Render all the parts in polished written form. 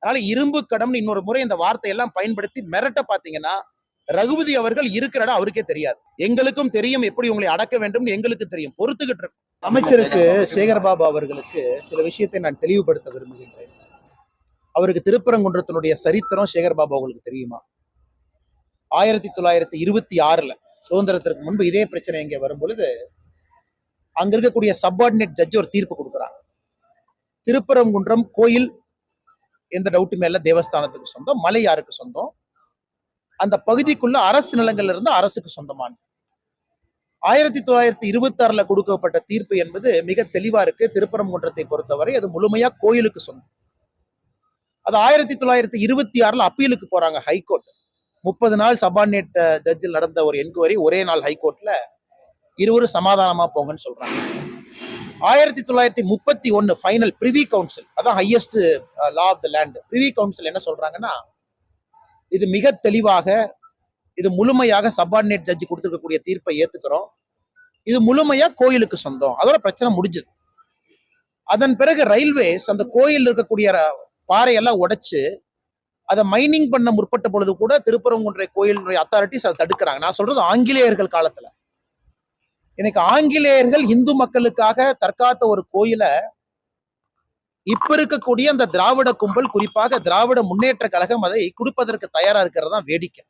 அதனால இரும்பு கடம்னு இன்னொரு முறை இந்த வார்த்தையெல்லாம் பயன்படுத்தி மிரட்ட பாத்தீங்கன்னா ரகுபதி அவர்கள் இருக்கிற இடம் அவருக்கே தெரியாது. எங்களுக்கும் தெரியும் எப்படி உங்களை அடக்க வேண்டும், எங்களுக்கு தெரியும், பொறுத்துக்கிட்டு இருக்கும். அமைச்சருக்கு சேகர்பாபு அவர்களுக்கு சில விஷயத்தை நான் தெளிவுபடுத்த விரும்புகின்றேன். அவருக்கு திருப்பரங்குன்றத்தினுடைய சரித்திரம் சேகர்பாபு அவர்களுக்கு தெரியுமா? 1926 சுதந்திரத்திற்கு முன்பு இதே பிரச்சனை இங்கே வரும் பொழுது அங்க இருக்கக்கூடிய சப்பார்டினேட் ஜட்ஜ் ஒரு தீர்ப்பு கொடுக்குறாங்க. திருப்பரங்குன்றம் கோயில் எந்த டவுட்டுமே இல்ல, தேவஸ்தானத்துக்கு சொந்தம், மலை யாருக்கு சொந்தம், அந்த பகுதிக்குள்ள அரசு நிலங்கள்ல இருந்து அரசுக்கு சொந்தமான. 1926 கொடுக்கப்பட்ட தீர்ப்பு என்பது மிக தெளிவா இருக்கு. திருப்பரங்குன்றத்தை பொறுத்தவரை அது முழுமையா கோயிலுக்கு சொந்தம். அது 1926 அப்பீலுக்கு போறாங்க ஹைகோர்ட். 30 நாள் சபார்டினேட் ஜட்ஜில் நடந்த ஒரு என்கொயரி ஒரே நாள் ஹைகோர்ட்ல இருவரும் சமாதானமா போங்கன்னு சொல்றாங்க. 1931 ஃபைனல் பிரிவி கவுன்சில், அதான் highest law of the land. Privy Council என்ன சொல்றாங்கன்னா, இது மிக தெளிவாக, இது முழுமையாக சபார்டினேட் ஜட்ஜி கொடுத்திருக்கக்கூடிய தீர்ப்பை ஏத்துக்கிறோம், இது முழுமையா கோயிலுக்கு சொந்தம், அதோட பிரச்சனை முடிஞ்சது. அதன் பிறகு ரயில்வேஸ் அந்த கோயில் இருக்கக்கூடிய பாறையெல்லாம் உடைச்சு அதை மைனிங் பண்ண முற்பட்ட பொழுது கூட திருப்பரங்குன்ற கோயிலுடைய அத்தாரிட்டிஸ் அதை தடுக்கிறாங்க. நான் சொல்றது ஆங்கிலேயர்கள் காலத்துல. இன்னைக்கு ஆங்கிலேயர்கள் இந்து மக்களுக்காக தற்காத்த ஒரு கோயிலை இப்ப இருக்கக்கூடிய அந்த திராவிட கும்பல், குறிப்பாக திராவிட முன்னேற்ற கழகம் அதை கொடுப்பதற்கு தயாரா இருக்கிறது தான் வேடிக்கை.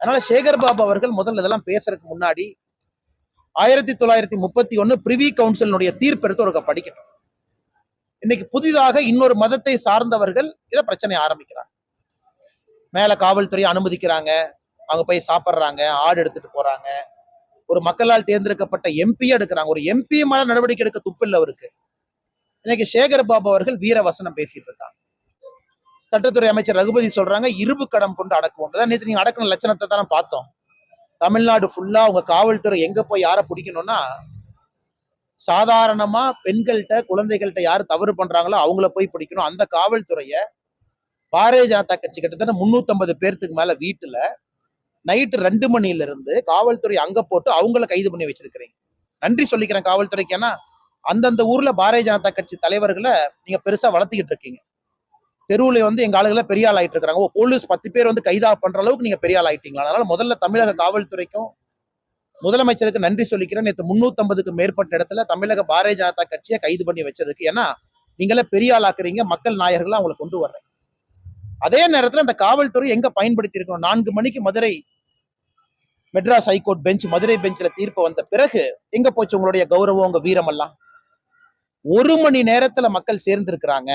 அதனால சேகர்பாபு அவர்கள் முதல்ல இதெல்லாம் பேசுறதுக்கு முன்னாடி 1931 பிரிவி கவுன்சிலுடைய தீர்ப்பு எடுத்து ஒரு படிக்கணும். இன்னைக்கு புதிதாக இன்னொரு மதத்தை சார்ந்தவர்கள் இதை பிரச்சனை ஆரம்பிக்கிறாங்க. மேல காவல்துறை அனுமதிக்கிறாங்க, அவங்க போய் சாப்பிட்றாங்க, ஆடு எடுத்துட்டு போறாங்க, ஒரு மக்களால் தேர்ந்தெடுக்கப்பட்ட எம்பி எடுக்கிறாங்க. ஒரு எம்பி மேல நடவடிக்கை எடுக்க துப்பில்லை அவருக்கு. இன்னைக்கு சேகர்பாபு அவர்கள் வீர வசனம் பேசிட்டு இருக்காங்க. சட்டத்துறை அமைச்சர் ரகுபதி சொல்றாங்க இரும்பு கடம் கொண்டு அடக்குவோம். நேற்று நீங்க அடக்கின லட்சணத்தை தானே பார்த்தோம். தமிழ்நாடு ஃபுல்லா உங்க காவல்துறை எங்க போய் யாரை பிடிக்கணும்னா, சாதாரணமா பெண்கள்கிட்ட குழந்தைகள்கிட்ட யாரு தவறு பண்றாங்களோ அவங்கள போய் பிடிக்கணும். அந்த காவல்துறைய பாரதிய ஜனதா கட்சி கிட்டத்தட்ட 350 பேர்த்துக்கு மேல வீட்டுல நைட்டு 2 மணில இருந்து காவல்துறை அங்க போட்டு அவங்கள கைது பண்ணி வச்சிருக்கிறீங்க. நன்றி சொல்லிக்கிறேன் காவல்துறைக்கு. ஏன்னா அந்தந்த ஊர்ல பாரதிய ஜனதா கட்சி தலைவர்களை நீங்க பெருசா வளர்த்திக்கிட்டு இருக்கீங்க. தெருவுல எங்க ஆளுகளை பெரிய ஆள் ஆயிட்டு இருக்காங்க. போலீஸ் 10 பேர் கைதா பண்ற அளவுக்கு நீங்க பெரிய ஆள் ஆயிட்டீங்களா? அதனால முதல்ல தமிழக காவல்துறைக்கும் முதலமைச்சருக்கு நன்றி சொல்லிக்கிறேன். நேற்று 350க்கு மேற்பட்ட இடத்துல தமிழக பாரதிய ஜனதா கட்சியை கைது பண்ணி வச்சதுக்கு. ஏன்னா நீங்களே பெரிய ஆளாக்குறீங்க, மக்கள் நாயகர்களா அவங்களை கொண்டு வர்றேன். அதே நேரத்துல அந்த காவல்துறை எங்க பயன்படுத்தி இருக்கணும்? 4 மணிக்கு மதுரை மெட்ராஸ் ஹைகோர்ட் பெஞ்ச், மதுரை பெஞ்சில தீர்ப்பு வந்த பிறகு எங்க போச்சு உங்களுடைய கௌரவம், உங்க வீரம் எல்லாம்? 1 மணி நேரத்துல மக்கள் சேர்ந்திருக்கிறாங்க.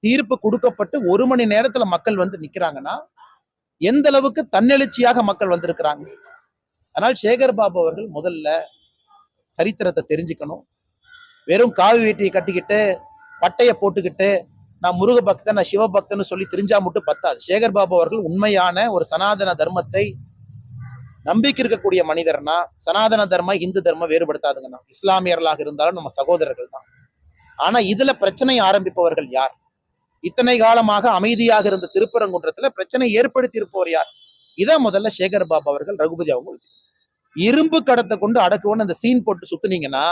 தீர்ப்பு கொடுக்கப்பட்டு 1 மணி நேரத்துல மக்கள் நிக்கிறாங்கன்னா எந்த அளவுக்கு தன்னெழுச்சியாக மக்கள் வந்திருக்கிறாங்க. ஆனால் சேகர்பாபு அவர்கள் முதல்ல சரித்திரத்தை தெரிஞ்சுக்கணும். வெறும் காவி வேட்டியை கட்டிக்கிட்டு பட்டைய போட்டுக்கிட்டு நான் முருக பக்தன், நான் சிவபக்தன் சொல்லி தெரிஞ்சா மட்டும் பத்தாது. சேகர்பாபு அவர்கள் உண்மையான ஒரு சனாதன தர்மத்தை நம்பிக்கை இருக்கக்கூடிய மனிதர்னா, சனாதன தர்மம் இந்து தர்மம் வேறுபடுத்தாதுங்கண்ணா. இஸ்லாமியர்களாக இருந்தாலும் நம்ம சகோதரர்கள் தான். ஆனா இதுல பிரச்சனை ஆரம்பிப்பவர்கள் யார்? இத்தனை காலமாக அமைதியாக இருந்த திருப்பரங்குன்றத்துல பிரச்சனை ஏற்படுத்தி இருப்பவர் யார்? இதை முதல்ல சேகர்பாபு அவர்கள் ரகுபதி அவங்க இரும்பு கடத்தை கொண்டு அடக்குவோன்னு அந்த சீன் போட்டு சுத்துனீங்கன்னா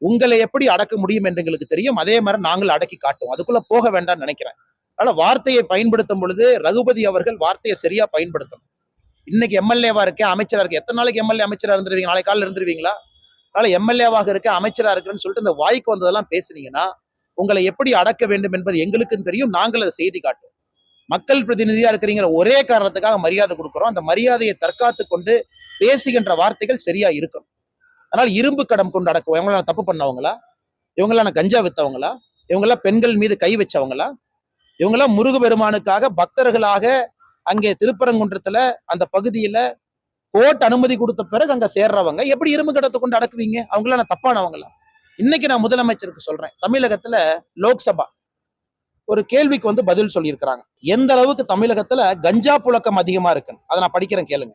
உங்களை எப்படி அடக்க முடியும் என்று எங்களுக்கு தெரியும். அதே மாதிரி நாங்கள் அடக்கி காட்டுவோம். அதுக்குள்ள போக வேண்டாம்னு நினைக்கிறேன். அதனால வார்த்தையை பயன்படுத்தும் பொழுது ரகுபதி அவர்கள் வார்த்தையை சரியா பயன்படுத்தணும். இன்னைக்கு எம்எல்ஏவா இருக்கேன், அமைச்சரா இருக்கு. எத்தனை நாளைக்கு எம்எல்ஏ அமைச்சரா இருந்துருவீங்க? நாளை காலையில் இருந்துருவீங்களா? அதனால எம்எல்ஏவாக இருக்க, அமைச்சரா இருக்குன்னு சொல்லிட்டு இந்த வாய்க்கு வந்ததெல்லாம் பேசுனீங்கன்னா உங்களை எப்படி அடக்க வேண்டும் என்பது எங்களுக்கும் தெரியும். நாங்கள் அதை செய்தி காட்டுவோம். மக்கள் பிரதிநிதியா இருக்கிறீங்கிற ஒரே காரணத்துக்காக மரியாதை கொடுக்கிறோம். அந்த மரியாதையை தற்காத்து கொண்டு பேசுகின்ற வார்த்தைகள் சரியா இருக்கணும். அதனால இரும்பு கடம் கொண்டு அடக்குவோம். இவங்களாம் தப்பு பண்ணவங்களா? இவங்களாம் கஞ்சா வித்தவங்களா? இவங்கெல்லாம் பெண்கள் மீது கை வச்சவங்களா? இவங்கெல்லாம் முருகபெருமானுக்காக பக்தர்களாக அங்கே திருப்பரங்குன்றத்துல அந்த பகுதியில கோர்ட் அனுமதி கொடுத்த பிறகு அங்க சேர்றவங்க எப்படி இரும்பு கடத்தை கொண்டு அடக்குவீங்க? அவங்களாம் தப்பானவங்களா? இன்னைக்கு நான் முதலமைச்சருக்கு சொல்றேன், தமிழகத்துல லோக்சபா ஒரு கேள்விக்கு பதில் சொல்லியிருக்கிறாங்க. எந்த அளவுக்கு தமிழகத்துல கஞ்சா புழக்கம் அதிகமா இருக்குன்னு அதை நான் படிக்கிறேன், கேளுங்க.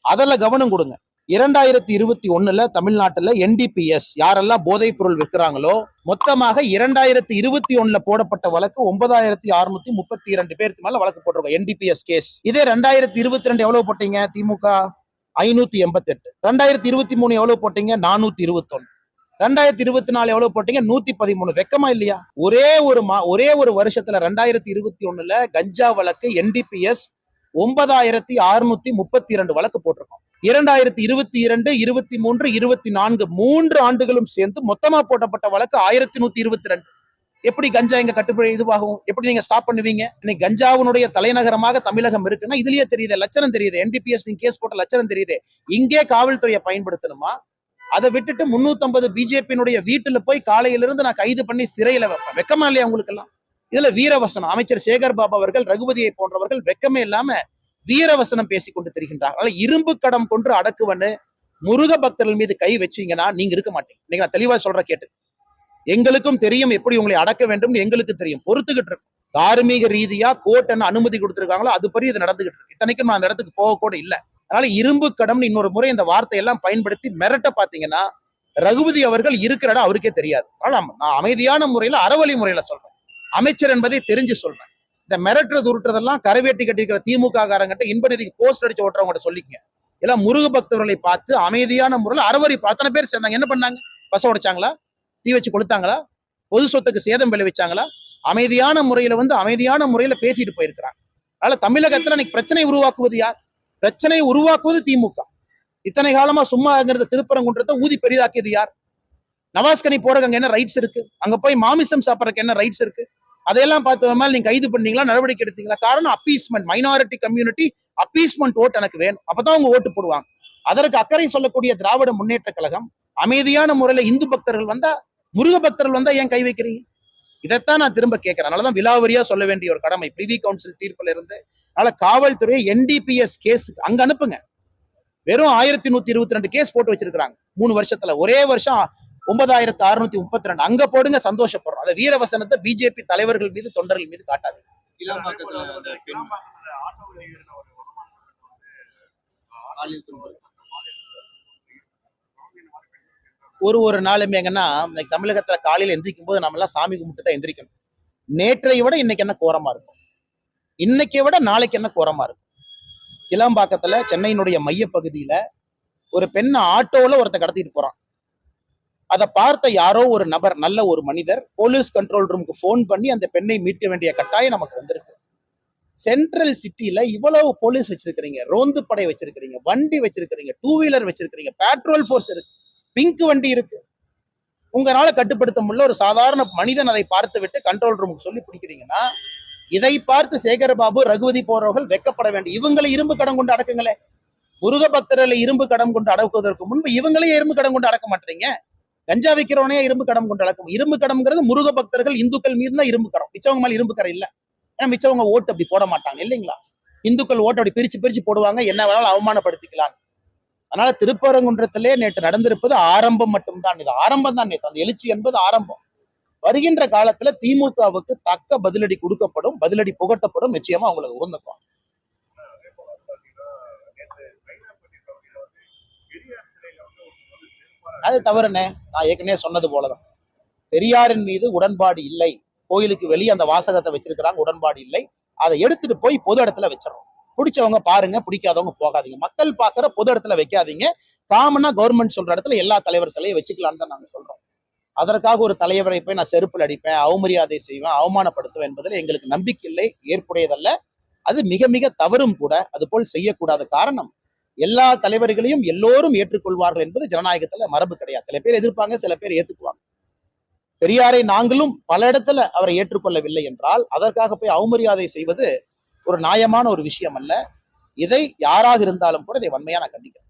அதெல்லாம் கவனம் கொடுங்க. 2021 தமிழ்நாட்டுல என்டிபிஎஸ் யாரெல்லாம் போதைப் பொருள் விற்கிறாங்களோ மொத்தமாக 2021 போடப்பட்ட வழக்கு 9632 பேருக்கு மேல வழக்கு போட்டிருக்கோம், என்டிபிஎஸ் கேஸ். இதே 2022 எவ்வளவு போட்டீங்க? திமுக 588. 2023 எவ்வளவு போட்டீங்க? 421. 2024 எவ்வளவு போட்டீங்க? 113. வெக்கமா இல்லையா? ஒரே ஒரு வருஷத்துல 2021 கஞ்சா வழக்கு NDPS 9632 வழக்கு போட்டிருக்கோம். 2022, 23, 24 3 ஆண்டுகளும் சேர்ந்து மொத்தமா போட்டப்பட்ட வழக்கு 1122. எப்படி கஞ்சா இங்க கட்டுப்படி இதுவாகும்? எப்படி நீங்க ஸ்டாப் பண்ணுவீங்க? இன்னைக்கு கஞ்சாவுடைய தலைநகரமாக தமிழகம் இருக்குன்னா இதுலயே தெரியுது, லட்சணம் தெரியுது. NDPS நீங்க கேஸ் போட்ட லட்சணம் தெரியுது. இங்கே காவல்துறையை பயன்படுத்தணுமா? அதை விட்டுட்டு 350 பிஜேபியினுடைய வீட்டுல போய் காலையிலிருந்து நான் கைது பண்ணி சிறையில வைப்பேன். வெக்கமா இல்லையா உங்களுக்கு எல்லாம்? இதுல வீரவசனம் அமைச்சர் சேகர் பாபு அவர்கள், ரகுபதியை போன்றவர்கள் வெக்கமே இல்லாம வீரவசனம் பேசிக் கொண்டு தெரிகின்றார். அதனால இரும்பு கடம் கொன்று அடக்குவன்னு முருக பக்தர்கள் மீது கை வச்சீங்கன்னா நீங்க இருக்க மாட்டீங்க. இன்னைக்கு நான் தெளிவா சொல்ற கேட்டு, எங்களுக்கும் தெரியும் எப்படி உங்களை அடக்க வேண்டும், எங்களுக்கு தெரியும், பொறுத்துக்கிட்டு இருக்கும். தார்மீக ரீதியா கோர்ட் என்ன அனுமதி கொடுத்திருக்காங்களோ அதுபடி இது நடந்துகிட்டு இருக்கு. இத்தனைக்கும் நான் அந்த இடத்துக்கு போக கூட இல்லை. அதனால இரும்பு கடம்னு இன்னொரு முறை இந்த வார்த்தையெல்லாம் பயன்படுத்தி மிரட்ட பாத்தீங்கன்னா ரகுபதி அவர்கள் இருக்கிற இடம் அவருக்கே தெரியாது. நான் அமைதியான முறையில அறவழி முறையில சொல்றேன், அமைச்சர் என்பதை தெரிஞ்சு சொல்றேன். இந்த மிரட்டுறது உருட்டுறதெல்லாம் கரவேட்டி கட்டிருக்கிற திமுக காரங்கிட்ட இன்ப நிதிக்கு போஸ்ட் அடிச்சு ஓட்டுறவங்க சொல்லிக்கங்க. எல்லாம் முருக பக்தர்களை பார்த்து அமைதியான முறையில் அறவழி அத்தனை பேர் சேர்ந்தாங்க. என்ன பண்ணாங்க? பச உடைச்சாங்களா? தீ வச்சு கொளுத்தாங்களா? பொது சொத்துக்கு சேதம் விளைவிச்சாங்களா? அமைதியான முறையில பேசிட்டு போயிருக்கிறாங்க. அதனால தமிழகத்துல இன்னைக்கு பிரச்சனை உருவாக்குவது யார்? பிரச்சனை உருவாக்குவது திமுக. இத்தனை காலமா சும்மா திருப்பரங்குன்றத்தை ஊதி பெரிதாக்கியது யார்? நவாஸ்கனி போறதுக்கு அங்க என்ன ரைட்ஸ் இருக்கு? அங்க போய் மாமிசம் சாப்பிடறதுக்கு என்ன ரைட்ஸ் இருக்கு? அதையெல்லாம் பார்த்த மேல நீங்க கைது பண்ணீங்களா, நடவடிக்கை எடுத்தீங்களா? காரணம் அப்பீஸ்மெண்ட், மைனாரிட்டி கம்யூனிட்டி அப்பீஸ்மெண்ட் ஓட்டு எனக்கு வேணும், அப்பதான் அவங்க ஓட்டு போடுவாங்க. அதற்கு அக்கறை சொல்லக்கூடிய திராவிட முன்னேற்ற கழகம் அமைதியான முறையில இந்து பக்தர்கள் வந்தா, முருக பக்தர்கள் வந்தா ஏன் கை வைக்கிறீங்க? இதைத்தான் நான் திரும்ப கேட்கிறேன். அதனாலதான் விலாவரியா சொல்ல வேண்டிய ஒரு கடமை பிரிவி கவுன்சில் தீர்ப்புல இருந்து. அதனால காவல்துறை NDPS கேஸ் அங்க அனுப்புங்க. வெறும் 1122 கேஸ் போட்டு வச்சிருக்காங்க 3 வருஷத்துல. ஒரே வருஷம் 9632 அங்க போடுங்க, சந்தோஷப்படுறோம். அந்த வீரவசனத்தை பிஜேபி தலைவர்கள் மீது, தொண்டர்கள் மீது காட்டாது. ஒரு நாளுமே எங்கன்னா தமிழகத்துல காலையில எந்திரிக்கும் போது நம்ம எல்லாம் சாமி கும்பிட்டு தான் எந்திரிக்கணும். நேற்றை விட இன்னைக்கு என்ன கோரமா இருக்கும், இன்னைக்கு விட நாளைக்கு என்ன கோரமா இருக்கும். கிளம்பாக்கத்துல சென்னையினுடைய மைய பகுதியில ஒரு பெண்ணை ஆட்டோல ஒருத்த கடத்திட்டு போறான். அதை பார்த்த யாரோ ஒரு நபர், நல்ல ஒரு மனிதர், போலீஸ் கண்ட்ரோல் ரூமுக்கு போன் பண்ணி அந்த பெண்ணை மீட்க வேண்டிய கட்டாயம் நமக்கு வந்திருக்கு. சென்ட்ரல் சிட்டில இவ்வளவு போலீஸ் வச்சிருக்கிறீங்க, ரோந்து படை வச்சிருக்கிறீங்க, வண்டி வச்சிருக்கிறீங்க, 2 வீலர் வச்சிருக்கிறீங்க, பெட்ரோல் போர்ஸ் இருக்கு, பிங்க் வண்டி இருக்கு. உங்களால கட்டுப்படுத்த முடியல. ஒரு சாதாரண மனிதன் அதை பார்த்து விட்டு கண்ட்ரோல் ரூமுக்கு சொல்லி பிடிக்கிறீங்கன்னா, இதை பார்த்து சேகர்பாபு, ரகுபதி போறவர்கள் வெக்கப்பட வேண்டும். இவங்களை இரும்பு கடம் கொண்டு அடக்குங்களே. முருக பக்தர்களை இரும்பு கடம் கொண்டு அடக்குவதற்கு முன்பு இவங்களே இரும்பு கடம் கொண்டு அடக்க மாட்டீங்க. கஞ்சா வைக்கிறவனே இரும்பு கடம் கொண்டு அடக்கும். இரும்பு கடம்ங்கிறது முருக பக்தர்கள், இந்துக்கள் மீது தான் இரும்பு கரம். மிச்சவங்க மேல இரும்பு கரம் இல்ல. ஏன்னா மிச்சவங்க ஓட்டு அப்படி போட மாட்டாங்க இல்லைங்களா? இந்துக்கள் ஓட்டு அப்படி பிரிச்சு போடுவாங்க, என்ன வேணாலும் அவமானப்படுத்திக்கலாம். அதனால திருப்பரங்குன்றத்திலே நேற்று நடந்திருப்பது ஆரம்பம் மட்டும்தான். இது ஆரம்பம் தான். நேற்று அந்த எழுச்சி என்பது ஆரம்பம். வருகின்ற காலத்துல திமுகவுக்கு தக்க பதிலடி கொடுக்கப்படும், பதிலடி புகட்டப்படும். நிச்சயமா அவங்களுக்கு உணர்ந்துக்கும். அது தவறுனே. நான் ஏற்கனவே சொன்னது போலதான், பெரியாரின் மீது உடன்பாடு இல்லை, கோயிலுக்கு வெளியே அந்த வாசகத்தை வச்சிருக்கிறாங்க, உடன்பாடு இல்லை, அதை எடுத்துட்டு போய் பொது இடத்துல வச்சிடறோம். பிடிச்சவங்க பாருங்க, பிடிக்காதவங்க போகாதீங்க. மக்கள் பாக்குற பொது இடத்துல வைக்காதீங்க. காமனா கவர்மெண்ட் சொல்ற இடத்துல எல்லா தலைவர் சிலையும் வச்சுக்கலான்னு தான் நாங்க சொல்றோம். அதற்காக ஒரு தலைவரை போய் நான் செருப்பில் அடிப்பேன், அவமரியாதை செய்வேன், அவமானப்படுத்துவேன் என்பதில் எங்களுக்கு நம்பிக்கை இல்லை, ஏற்புடையதல்ல. அது மிக மிக தவறும் கூட. அது போல் செய்யக்கூடாத. காரணம், எல்லா தலைவர்களையும் எல்லோரும் ஏற்றுக்கொள்வார்கள் என்பது ஜனநாயகத்துல மரபு கிடையாது. சில பேர் எதிர்ப்பாங்க, சில பேர் ஏத்துக்குவாங்க. பெரியாரை நாங்களும் பல இடத்துல அவரை ஏற்றுக்கொள்ளவில்லை என்றால் அதற்காக போய் அவமரியாதை செய்வது ஒரு நியாயமான ஒரு விஷயம் அல்ல. இதை யாராக இருந்தாலும் கூட இதை வன்மையா நான் கண்டிக்கிறேன்.